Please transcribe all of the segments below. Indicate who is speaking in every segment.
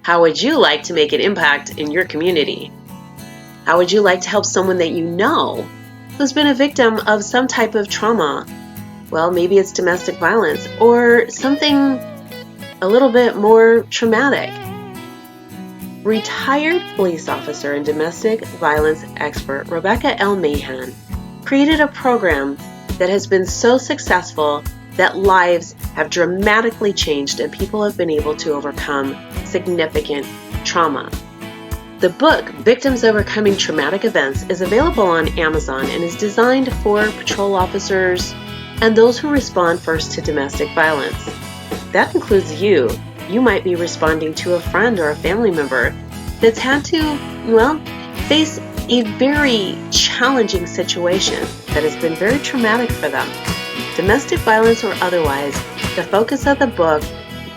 Speaker 1: How would you like to make an impact in your community? How would you like to help someone that you know who's been a victim of some type of trauma? Well, maybe it's domestic violence or something a little bit more traumatic. Retired police officer and domestic violence expert Rebecca L. Mahan created a program that has been so successful that lives have dramatically changed and people have been able to overcome significant trauma. The book, Victims Overcoming Traumatic Events, is available on Amazon and is designed for patrol officers and those who respond first to domestic violence. That includes you. You might be responding to a friend or a family member that's had to, face a very challenging situation that has been very traumatic for them. Domestic violence or otherwise, the focus of the book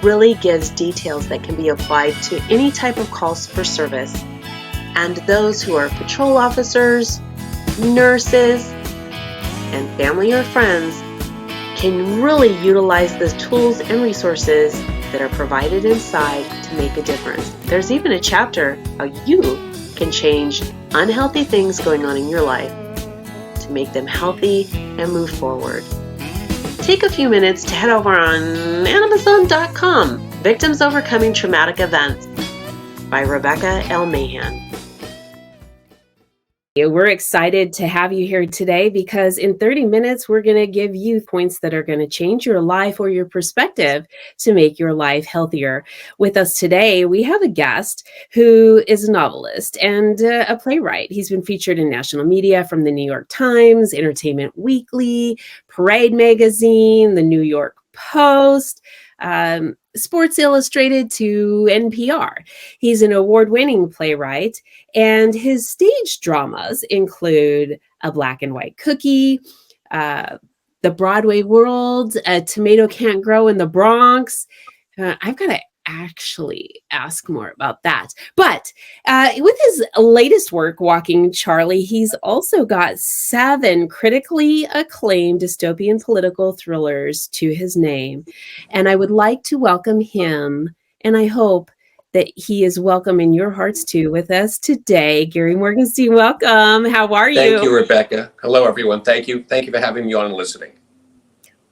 Speaker 1: really gives details that can be applied to any type of calls for service. And those who are patrol officers, nurses, and family or friends can really utilize the tools and resources that are provided inside to make a difference. There's even a chapter how you can change unhealthy things going on in your life to make them healthy and move forward. Take a few minutes to head over on Amazon.com, Victims Overcoming Traumatic Events by Rebecca L. Mahan. We're excited to have you here today because in 30 minutes, we're going to give you points that are going to change your life or your perspective to make your life healthier. With us today, we have a guest who is a novelist and a playwright. He's been featured in national media from the New York Times, Entertainment Weekly, Parade Magazine, the New York Post, Sports Illustrated to NPR. He's an award-winning playwright, and his stage dramas include A Black and White Cookie, The Broadway World, A Tomato Can't Grow in the Bronx. I've got to actually ask more about that. But with his latest work, Walking Charlie, he's also got 7 critically acclaimed dystopian political thrillers to his name. And I would like to welcome him, and I hope that he is welcome in your hearts too with us today. Gary Morgenstein, welcome. How are you?
Speaker 2: Thank you, Rebecca. Hello, everyone. Thank you. Thank you for having me on and listening.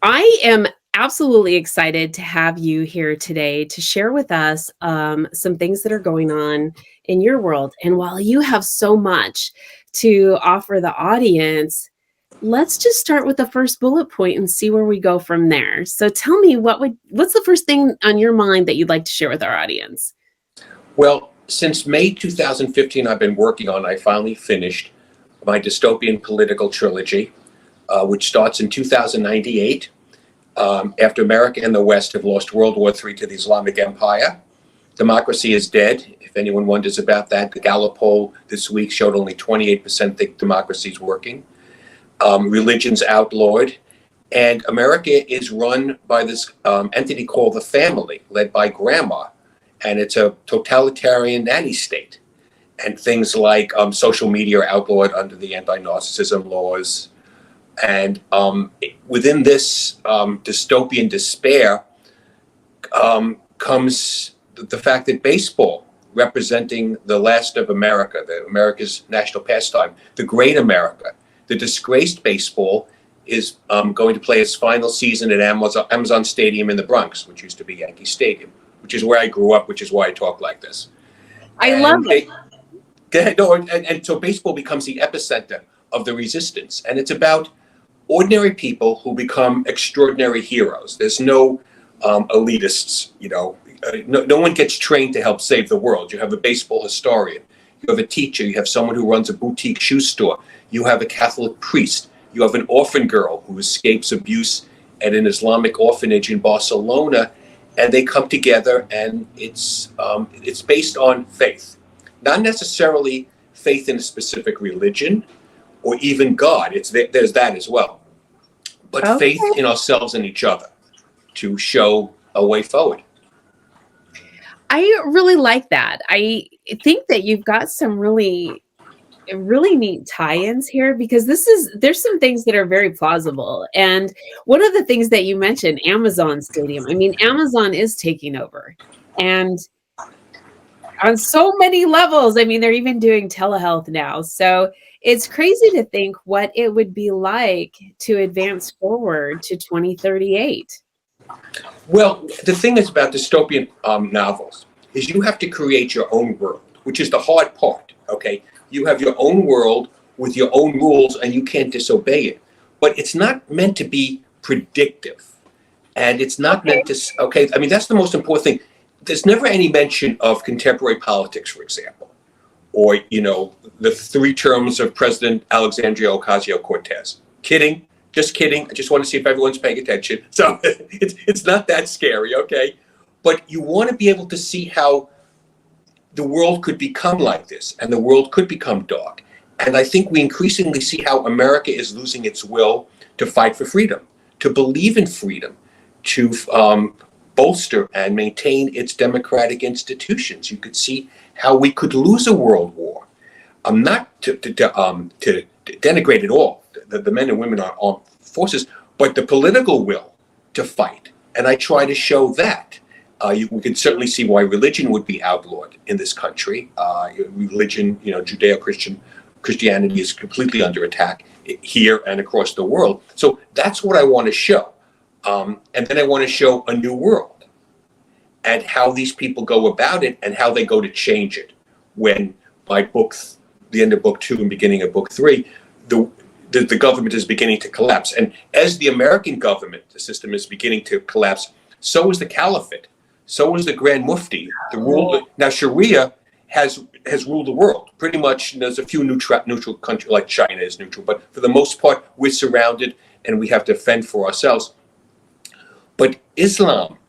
Speaker 1: I am absolutely excited to have you here today to share with us some things that are going on in your world. And while you have so much to offer the audience, let's just start with the first bullet point and see where we go from there. So tell me, what's the first thing on your mind that you'd like to share with our audience?
Speaker 2: Well, since May 2015, I finally finished my dystopian political trilogy, which starts in 2098. After America and the West have lost World War III to the Islamic Empire. Democracy is dead. If anyone wonders about that, the Gallup poll this week showed only 28% think democracy is working. Religion's outlawed. And America is run by this entity called the family, led by grandma. And it's a totalitarian nanny state. And things like social media are outlawed under the anti-narcissism laws. And within this dystopian despair comes the fact that baseball, representing the last of America, America's national pastime, the great America, the disgraced baseball, is going to play its final season at Amazon Stadium in the Bronx, which used to be Yankee Stadium, which is where I grew up, which is why I talk like this.
Speaker 1: I love it.
Speaker 2: And so baseball becomes the epicenter of the resistance. And it's about ordinary people who become extraordinary heroes. There's no elitists, no one gets trained to help save the world. You have a baseball historian, you have a teacher, you have someone who runs a boutique shoe store, you have a Catholic priest, you have an orphan girl who escapes abuse at an Islamic orphanage in Barcelona, and they come together, and it's based on faith. Not necessarily faith in a specific religion, or even God. There's that as well. But
Speaker 1: Okay.
Speaker 2: Faith in ourselves and each other to show a way forward.
Speaker 1: I really like that. I think that you've got some really neat tie-ins here because there's some things that are very plausible. And one of the things that you mentioned, Amazon Stadium. I mean, Amazon is taking over. And
Speaker 3: on so many levels. I mean, they're even doing telehealth now. So it's crazy to think what it would be like to advance forward to 2038.
Speaker 2: Well, the thing is about dystopian novels is you have to create your own world, which is the hard part. Okay, you have your own world with your own rules, and you can't disobey it. But it's not meant to be predictive, and it's not
Speaker 3: Okay.
Speaker 2: meant to. Okay, I mean that's the most important thing. There's never any mention of contemporary politics, for example, or the 3 terms of President Alexandria Ocasio-Cortez. Kidding, just kidding. I just want to see if everyone's paying attention. So it's not that scary, okay? But you want to be able to see how the world could become like this, and the world could become dark. And I think we increasingly see how America is losing its will to fight for freedom, to believe in freedom, to bolster and maintain its democratic institutions. You could see how we could lose a world war. Not to denigrate at all the men and women are armed forces, but the political will to fight. And I try to show that. We can certainly see why religion would be outlawed in this country. Religion, Judeo-Christian Christianity is completely under attack here and across the world. So that's what I want to show. And then I want to show a new world and how these people go about it and how they go to change it. When by the end of book 2 and beginning of book 3, the government is beginning to collapse. And as the American government, the system is beginning to collapse, so is the caliphate. So is the Grand Mufti. Now Sharia has ruled the world. Pretty much, there's a few neutral countries, like China is neutral, but for the most part, we're surrounded and we have to fend for ourselves. But Islam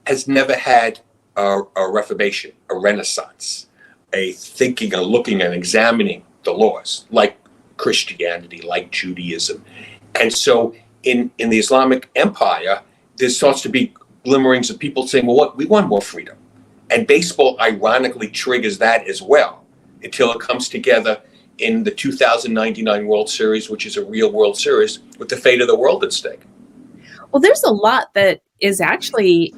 Speaker 2: has never had a reformation, a renaissance, a thinking and looking and examining the laws, like Christianity, like Judaism. And so in the Islamic Empire, there starts to be glimmerings of people saying, well, we want more freedom. And baseball ironically triggers that as well, until it comes together in the 2099 World Series, which is a real World Series, with the fate of the world at stake.
Speaker 3: Well, there's a lot that is actually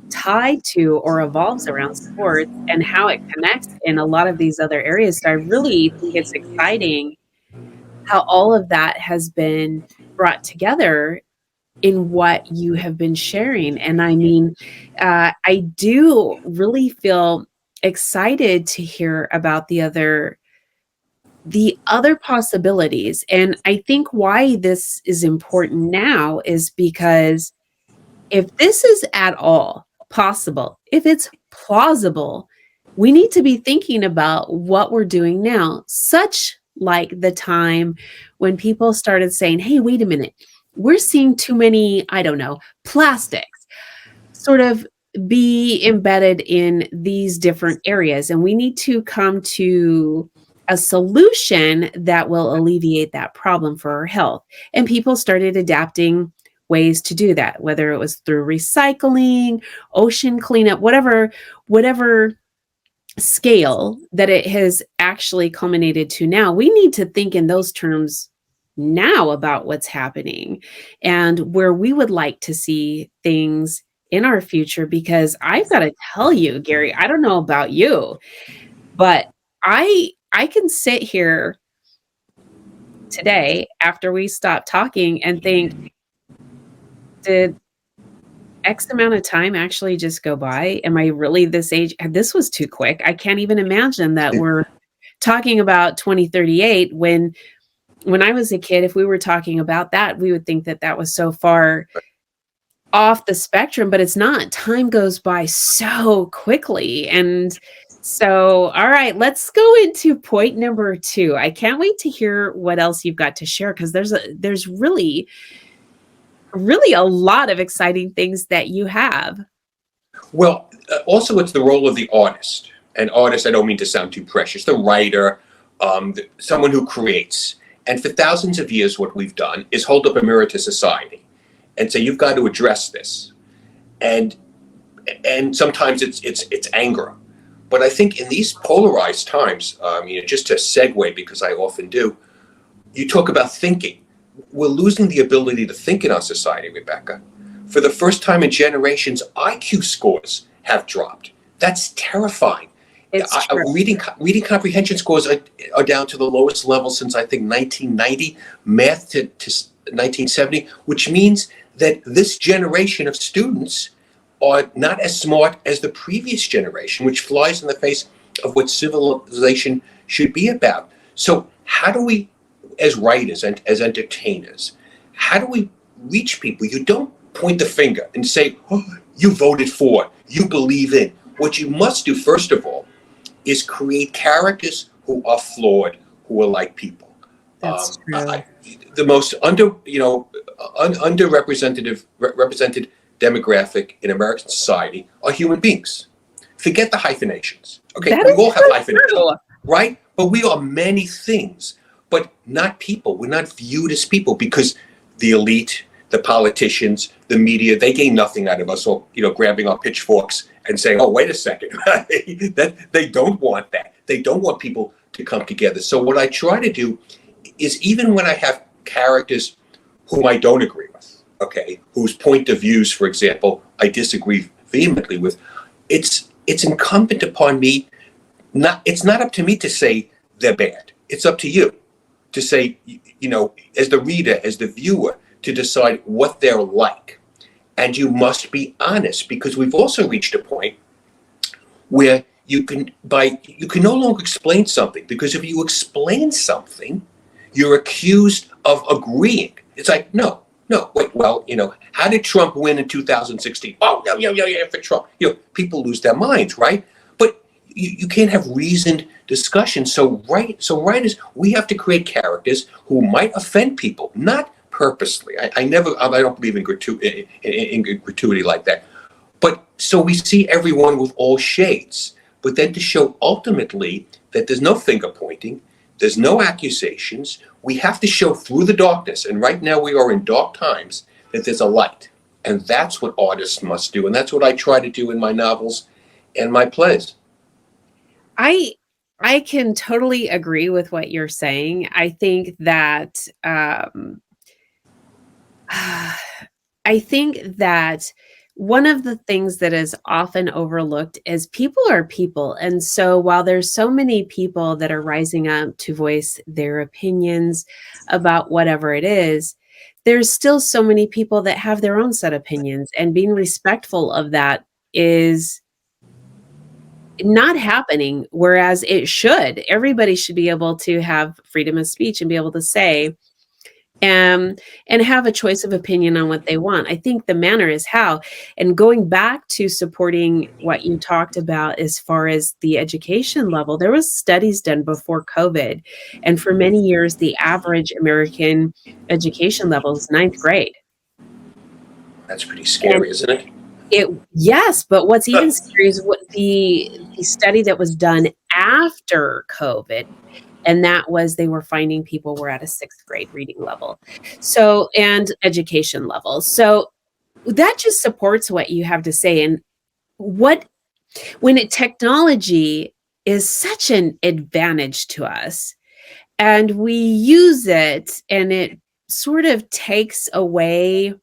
Speaker 3: tied to or evolves around sports and how it connects in a lot of these other areas. So I really think it's exciting how all of that has been brought together in what you have been sharing. And I mean, I do really feel excited to hear about the other possibilities. And I think why this is important now is because if this is at all possible, if it's plausible, we need to be thinking about what we're doing now, such like the time when people started saying, hey, wait a minute, we're seeing too many, I don't know, plastics sort of be embedded in these different areas. And we need to come to a solution that will alleviate that problem for our health. And people started adapting ways to do that, whether it was through recycling, ocean cleanup, whatever scale that it has actually culminated to now. We need to think in those terms now about what's happening and where we would like to see things in our future. Because I've got to tell you, Gary, I don't know about you, but I can sit here today after we stop talking and think, did X amount of time actually just go by? Am I really this age? This was too quick. I can't even imagine that we're talking about 2038 when I was a kid, if we were talking about that, we would think that that was so far off the spectrum, but it's not. Time goes by so quickly. And so, all right, let's go into point number 2. I can't wait to hear what else you've got to share, because there's really a lot of exciting things that you have.
Speaker 2: Well, also it's the role of the artist. And artist, I don't mean to sound too precious, the writer, someone who creates. And for thousands of years, what we've done is hold up a mirror to society and say, you've got to address this. And sometimes it's anger. But I think in these polarized times, just to segue, because I often do, you talk about thinking. We're losing the ability to think in our society, Rebecca. For the first time in generations, IQ scores have dropped. That's terrifying.
Speaker 3: It's true.
Speaker 2: Reading comprehension scores are down to the lowest level since I think 1990, math to 1970, which means that this generation of students are not as smart as the previous generation, which flies in the face of what civilization should be about. So how do we, as writers and as entertainers, how do we reach people? You don't point the finger and say, oh, you voted for, you believe in. What you must do, first of all, is create characters who are flawed, who are like people.
Speaker 3: That's true.
Speaker 2: The most represented demographic in American society are human beings. Forget the hyphenations. Okay,
Speaker 3: That
Speaker 2: we
Speaker 3: is
Speaker 2: all have
Speaker 3: so
Speaker 2: hyphenations,
Speaker 3: true.
Speaker 2: right? But we are many things, but not people. We're not viewed as people because the elite, the politicians, the media, they gain nothing out of us, or grabbing our pitchforks and saying, "Oh, wait a second," that they don't want that. They don't want people to come together. So what I try to do is, even when I have characters whom I don't agree with, okay, whose point of views, for example, I disagree vehemently with, it's incumbent upon me. It's not up to me to say they're bad. It's up to you to say, as the reader, as the viewer, to decide what they're like. And you must be honest, because we've also reached a point where you can no longer explain something, because if you explain something, you're accused of agreeing. It's like, no, wait, well, how did Trump win in 2016? Oh, yeah, for Trump. People lose their minds, right? But you can't have reasoned discussion. So writers, we have to create characters who might offend people, not purposely. I don't believe in gratuity like that. But so we see everyone with all shades. But then to show ultimately that there's no finger pointing, there's no accusations. We have to show through the darkness. And right now we are in dark times, that there's a light. And that's what artists must do. And that's what I try to do in my novels and my plays.
Speaker 3: I can totally agree with what you're saying. I think that one of the things that is often overlooked is people are people. And so while there's so many people that are rising up to voice their opinions about whatever it is, there's still so many people that have their own set of opinions, and being respectful of that is not happening, whereas it should. Everybody should be able to have freedom of speech and be able to say, and have a choice of opinion on what they want. I think the manner is how. And going back to supporting what you talked about as far as the education level, there was studies done before COVID, and for many years the average American education level is ninth grade.
Speaker 2: That's pretty scary, isn't it?
Speaker 3: Yes, but what's even scary is what the study that was done after COVID, and that was they were finding people were at a sixth grade reading level, and education level. So that just supports what you have to say. And technology is such an advantage to us, and we use it, and it sort of takes away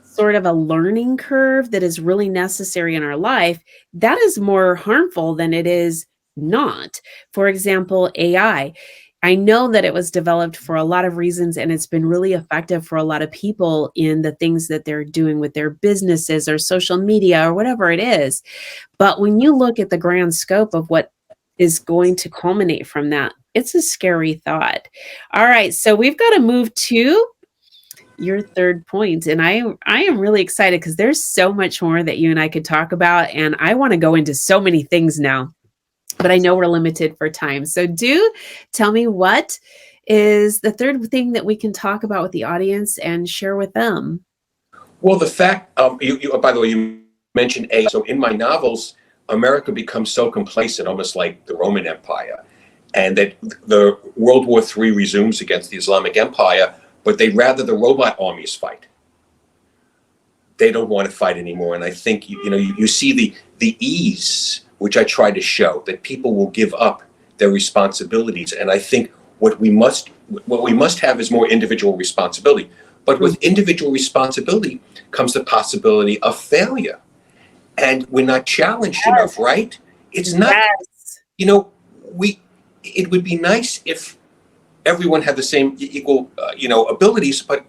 Speaker 3: sort of a learning curve that is really necessary in our life, that is more harmful than it is not. For example, AI. I know that it was developed for a lot of reasons, and it's been really effective for a lot of people in the things that they're doing with their businesses or social media or whatever it is. But when you look at the grand scope of what is going to culminate from that, it's a scary thought. All right, so we've got to move to your third point. And I am really excited because there's so much more that you and I could talk about. And I want to go into so many things now, but I know we're limited for time. So do tell me, what is the third thing that we can talk about with the audience and share with them?
Speaker 2: Well, the fact, by the way, you mentioned AI. So in my novels, America becomes so complacent, almost like the Roman Empire, and that the World War III resumes against the Islamic Empire, but they'd rather the robot armies fight. They don't want to fight anymore. And I think, you see the ease, which I try to show, that people will give up their responsibilities. And I think what we must have is more individual responsibility. But with individual responsibility comes the possibility of failure. And we're not challenged enough, right? It's not.
Speaker 3: Yes.
Speaker 2: you know, it would be nice if everyone had the same equal, abilities, but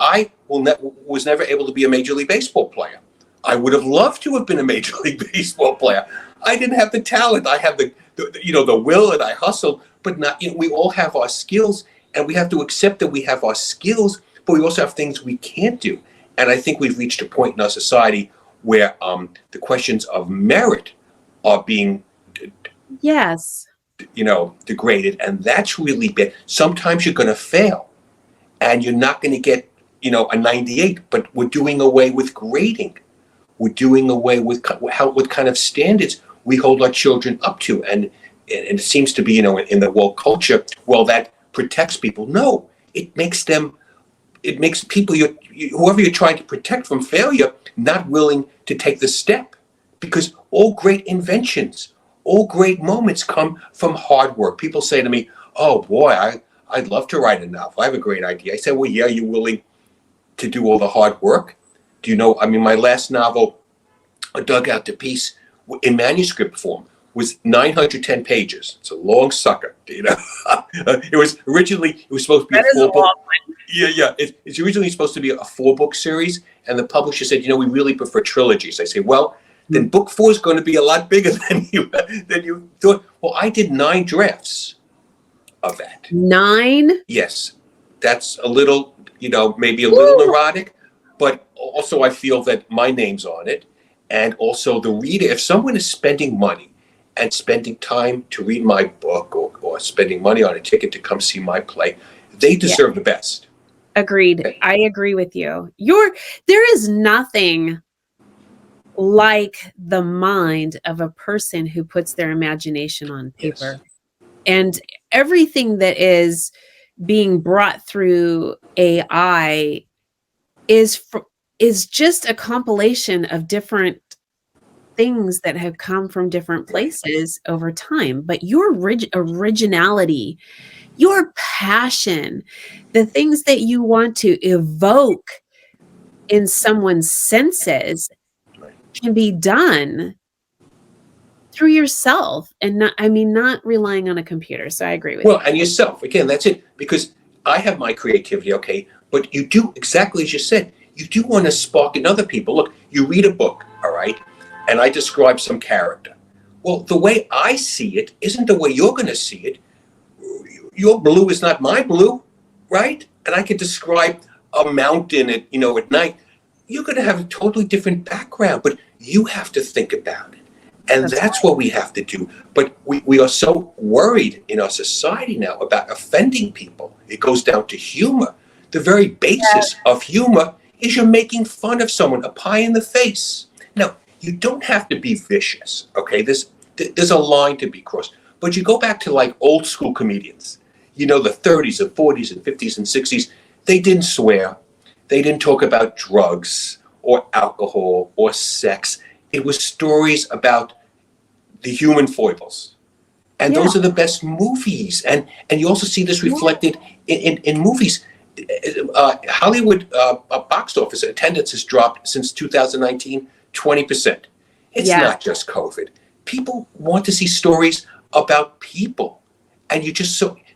Speaker 2: was never able to be a Major League Baseball player. I would have loved to have been a Major League Baseball player. I didn't have the talent. I have the will, and I hustled, but not, we all have our skills, and we have to accept that we have our skills, but we also have things we can't do. And I think we've reached a point in our society where the questions of merit are being,
Speaker 3: Yes.
Speaker 2: degraded, and that's really bad. Sometimes you're going to fail, and you're not going to get, a 98. But we're doing away with grading. We're doing away with what kind of standards we hold our children up to, and it seems to be, in the woke culture, well, that protects people. No, it makes people, whoever you're trying to protect from failure, not willing to take the step, because all great inventions, all great moments come from hard work. People say to me, "Oh boy, I'd love to write a novel. I have a great idea." I say, "Well, yeah, you're willing to do all the hard work?" Do you know? I mean, my last novel, A Dugout to Peace, in manuscript form, was 910 pages. It's a long sucker, It was supposed to be
Speaker 3: That
Speaker 2: a
Speaker 3: is a long
Speaker 2: 4-book.
Speaker 3: one.
Speaker 2: Yeah. It's originally supposed to be a 4-book series, and the publisher said, we really prefer trilogies. I say, well, then book 4 is going to be a lot bigger than you thought. Well, I did 9 drafts of that.
Speaker 3: 9?
Speaker 2: Yes, that's a little, maybe a little neurotic, but also I feel that my name's on it, and also the reader. If someone is spending money and spending time to read my book, or spending money on a ticket to come see my play, they deserve the best.
Speaker 3: Agreed.
Speaker 2: Okay.
Speaker 3: I agree with you. There is nothing like the mind of a person who puts their imagination on paper.
Speaker 2: Yes.
Speaker 3: And everything that is being brought through AI is just a compilation of different things that have come from different places over time. But your originality, your passion, the things that you want to evoke in someone's senses can be done through yourself, and not relying on a computer. So I agree with you.
Speaker 2: Well, and yourself. Again, that's it. Because I have my creativity, okay, but you do, exactly as you said, you do want to spark in other people. Look, you read a book, all right, and I describe some character. Well, the way I see it isn't the way you're going to see it. Your blue is not my blue, right? And I could describe a mountain at night. You're going to have a totally different background, but you have to think about it. And that's what we have to do. But we are so worried in our society now about offending people. It goes down to humor. The very basis of humor is you're making fun of someone, a pie in the face. Now, you don't have to be vicious, okay? There's a line to be crossed. But you go back to like old school comedians, the 30s and 40s and 50s and 60s, they didn't swear. They didn't talk about drugs or alcohol or sex. It was stories about the human foibles. And those are the best movies. And you also see this reflected in movies. Hollywood box office attendance has dropped since 2019, 20%. It's not just COVID. People want to see stories about people. And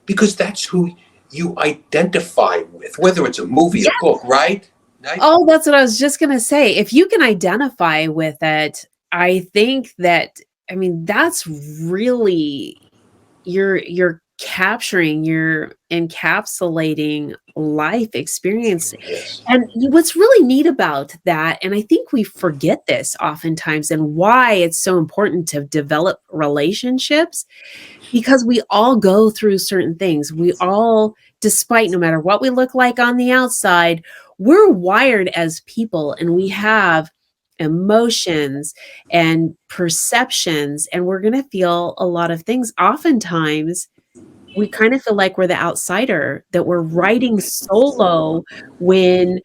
Speaker 2: because that's who you identify with, whether it's a movie, a book, right?
Speaker 3: Oh, that's what I was just going to say. If you can identify with it, I think that's really, you're capturing, you're encapsulating life experience.
Speaker 2: Yes.
Speaker 3: And what's really neat about that, and I think we forget this oftentimes, and why it's so important to develop relationships, because we all go through certain things. We all, despite no matter what we look like on the outside, we're wired as people, and we have emotions and perceptions, and we're going to feel a lot of things. Oftentimes, we kind of feel like we're the outsider, that we're riding solo when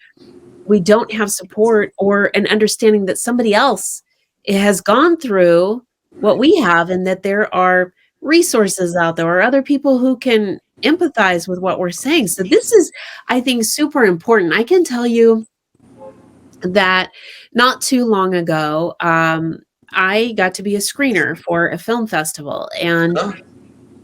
Speaker 3: we don't have support or an understanding that somebody else has gone through what we have, and that there are resources out there or other people who can empathize with what we're saying. So this is, I think, super important. I can tell you that not too long ago, I got to be a screener for a film festival, and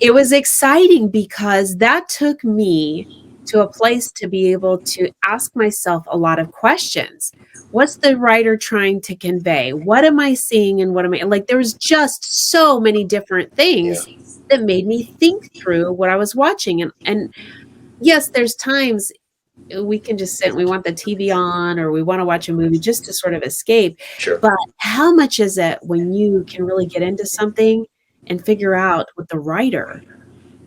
Speaker 3: it was exciting because that took me to a place to be able to ask myself a lot of questions. What's the writer trying to convey? What am I seeing and what am I like? There was just so many different
Speaker 2: Yeah,
Speaker 3: things that made me think through what I was watching. And yes, there's times we can just sit and we want the TV on or we want to watch a movie just to sort of escape.
Speaker 2: sure.
Speaker 3: But how much is it when you can really get into something and figure out what the writer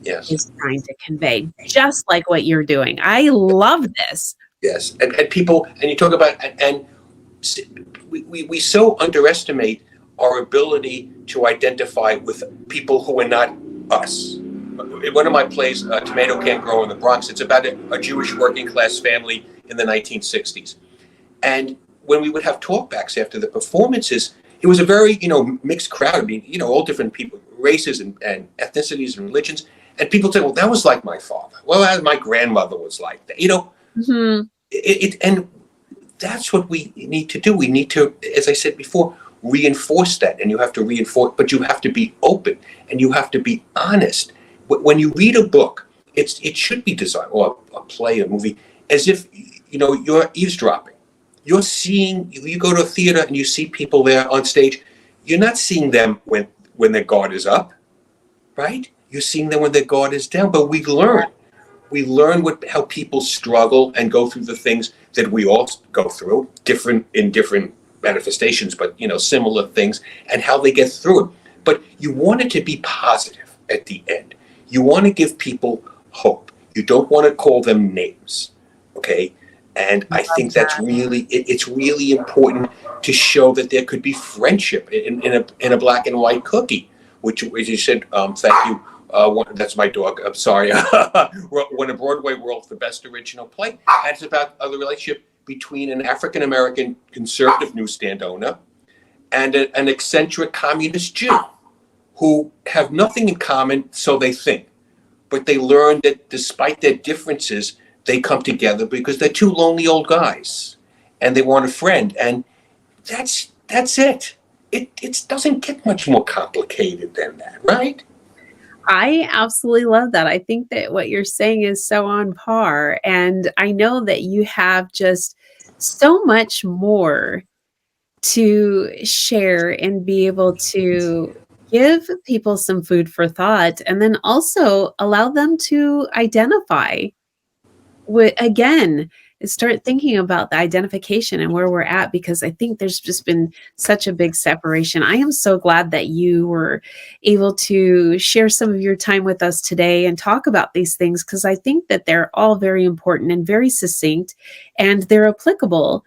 Speaker 2: Yes.
Speaker 3: is trying to convey, just like what you're doing? I love this.
Speaker 2: Yes. And people, and you talk about, and we so underestimate our ability to identify with people who are not us. In one of my plays, Tomato Can't Grow in the Bronx, it's about a Jewish working class family in the 1960s. And when we would have talkbacks after the performances, it was a very, mixed crowd. I mean, all different people, races and ethnicities and religions. And people say, well, that was like my father. Well, my grandmother was like that.
Speaker 3: Mhm.
Speaker 2: And that's what we need to do. We need to, as I said before, reinforce that. And you have to reinforce, but you have to be open and you have to be honest. When you read a book, it should be designed, or a play, a movie, as if, you're eavesdropping. You're seeing, you go to a theater and you see people there on stage. You're not seeing them when their guard is up, right? You're seeing them when their guard is down. But we learn how people struggle and go through the things that we all go through, in different manifestations, but similar things, and how they get through it. But you want it to be positive at the end. You want to give people hope. You don't want to call them names, okay? And I think that's really, it's really important to show that there could be friendship in a black and white cookie, which, as you said, thank you. That's my dog. I'm sorry. When a Broadway World, the best original play, and it's about the relationship between an African American conservative newsstand owner and an eccentric communist Jew, who have nothing in common, so they think, but they learn that despite their differences, they come together because they're two lonely old guys, and they want a friend, and that's it. It doesn't get much more complicated than that, right?
Speaker 3: I absolutely love that. I think that what you're saying is so on par. And I know that you have just so much more to share and be able to give people some food for thought and then also allow them to identify again, start thinking about the identification and where we're at, because I think there's just been such a big separation. I am so glad that you were able to share some of your time with us today and talk about these things, because I think that they're all very important and very succinct, and they're applicable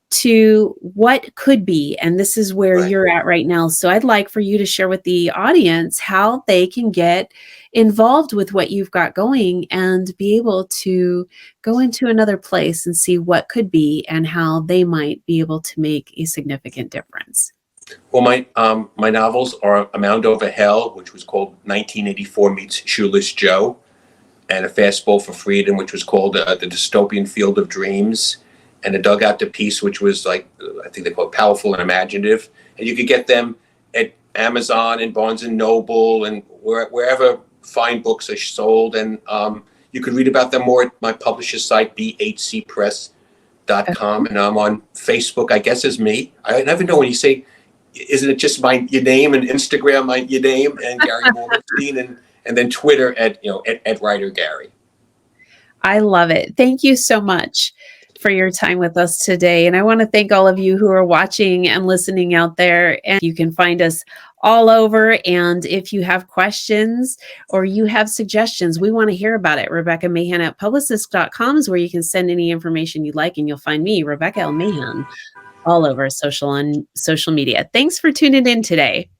Speaker 3: to what could be. And this is where
Speaker 2: Right.
Speaker 3: you're at right now. So I'd like for you to share with the audience how they can get involved with what you've got going and be able to go into another place and see what could be and how they might be able to make a significant difference.
Speaker 2: Well, my novels are A Mound Over Hell, which was called 1984 Meets Shoeless Joe, and A Fastball for Freedom, which was called The Dystopian Field of Dreams, and A Dugout to Peace, which was like, I think they call it Powerful and Imaginative. And you could get them at Amazon and Barnes and Noble and wherever fine books are sold. And you could read about them more at my publisher's site, bhcpress.com. And I'm on Facebook, I guess, as me. I never know when you say, isn't it just your name, and Instagram, your name, and Gary Morgenstein, and then Twitter at Writer Gary.
Speaker 3: I love it. Thank you so much for your time with us today. And I want to thank all of you who are watching and listening out there. And you can find us all over. And if you have questions or you have suggestions, we want to hear about it. Rebecca Mahan at publicist.com is where you can send any information you'd like. And you'll find me, Rebecca L. Mahan, all over social media. Thanks for tuning in today.